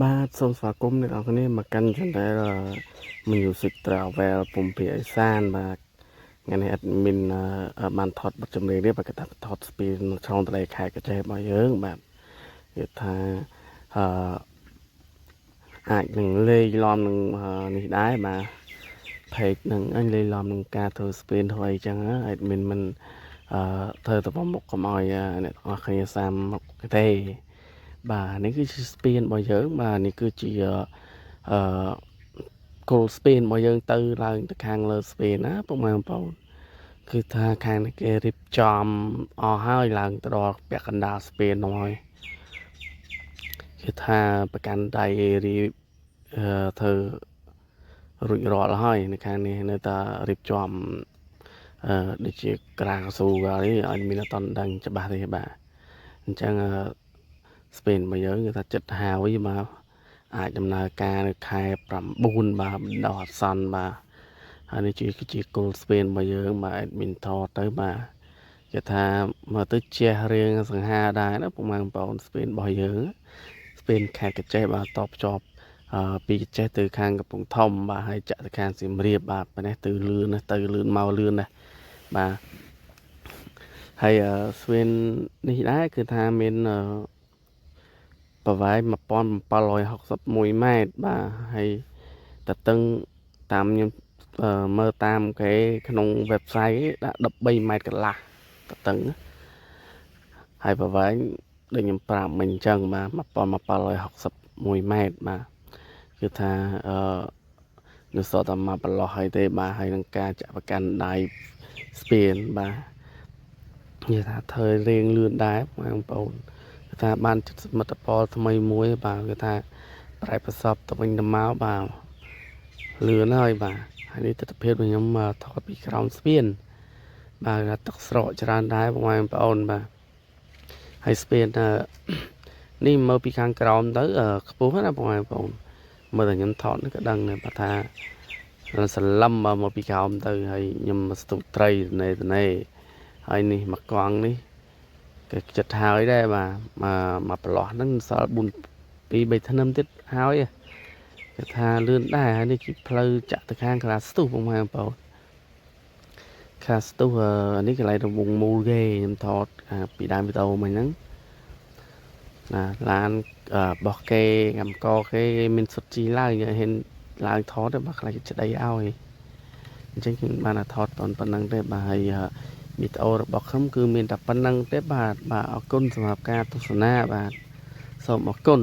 បាទសូមស្វាគមន៍អ្នកនរគ្នាមកកាន់ Channel Music Travel ពុំភាគឦសានបាទថ្ងៃនេះ admin បានថតបទចម្រៀងនេះបើគេថាថតស្ពីនឆ្លងទន្លេខេត្តកញ្ចេះរបស់យើងបាទនិយាយថាអឺអាចនឹងលេងឡំនឹងនេះដែរបាទ page នឹងអញលេងឡំនឹងការធ្វើស្ពីនធ្វើអីចឹង admin មិនធ្វើទៅមុខកុំឲ្យអ្នកនរគ្នាសាមមុខទេបាទនេះគឺជាស្ពានរបស់យើងបាទនេះគឺជាអឺគល់ស្ពានរបស់យើងទៅឡើងទៅខាងលើស្ពានណាពុកម៉ែបងប្អូនគឺថាខាងនេះគេរៀបចំអស់ហើយឡើងទៅដល់ពាក់កណ្ដាលស្ពាននោះហើយគឺថាប្រកាន់ដៃរៀបធ្វើរួចរាល់ហើយនៅខាងនេះនៅតែរៀបចំដូចជាក្រាកស៊ូនេះឲ្យមានអត់ដឹងច្បាស់ទេបាទអញ្ចឹងស្ពេនរបស់យើងគឺថាចិត្តហើយបាទអាចដំណើរការនៅខែ9បាទបណ្ដោះអាសន្នបាទហើយនេះគឺជាគល់ស្ពេនរបស់យើងបាទ admin ថតទៅបាទគេថាមកទៅជះរៀងសង្ហាដែរណាពុកម៉ែបងប្អូនស្ពេនរបស់យើងស្ពេនខេត្តកញ្ចេះបាទតបភ្ជាប់ពីកញ្ចេះទៅខាងកំពង់ធំបាទហើយចាក់ទៅខាងសៀមរាបបាទប៉ុណ្ណេះទៅលឿនណាទៅលឿនមកលឿនណាបាទហើយស្វេននេះដែរគឺថាមានប្រវែង1761ម៉ែត្របាទហើយតតឹងតាមខ្ញុំមើលតាមគេក្នុង website ដាក់13ម៉ែត្រកន្លះតតឹងហើយប្រវែងដូចខ្ញុំប្រាប់មិញអញ្ចឹងបាទ1761ម៉ែត្របាទគឺថានៅសតមកប្រឡោះហើយទេបាទហើយនឹងការចាក់ប្រកាន់ដៃស្ពានបាទនិយាយថាធ្វើរៀងលឿនដែរបងប្អូនគឺថាបានសមិទ្ធផលថ្មីមួយបាទគឺថាប្រែប្រសពទៅវិញទៅមកបាទលឿនហើយបាទហើយនេះទស្សនវិជ្ជារបស់ខ្ញុំថតពីក្រោមស្ពានបាទទឹកស្រកច្រើនដែរបងប្អូនបាទហើយស្ពាននេះមើលពីខាងក្រោមទៅខ្ពស់ណាបងប្អូនមើលតែខ្ញុំថតនេះក៏ដឹងដែរបើថាសន្លឹមមកពីក្រោមទៅហើយខ្ញុំស្ទុះត្រីណេហើយនេះមកកង់នេះគេចិត្តហើយដែរបាទមកប្រឡោះហ្នឹងសល់2 3ថ្នឹមទៀតហើយគេថាលឿនដែរហើយនេះជាផ្លូវចាក់ទៅខាងក្រាស្ទុះបងប្អូនក្រាស្ទុះនេះកន្លែងរង្វង់មូលគេខ្ញុំថតពីដើមវីដេអូមិញហ្នឹងណាឡានបោះគេកម្មកគេមានសុទ្ធជីឡើងហ៊ានឡើងថតបើខ្លាចច្ដីឲ្យអញ្ចឹងខ្ញុំបានថតប៉ុណ្ណឹងទេបាទហើយវីដេអូរបស់ខ្ញុំគឺមានតែប៉ុណ្ណឹងទេបាទអរគុណសម្រាប់ការទស្សនាបាទសូមអរគុណ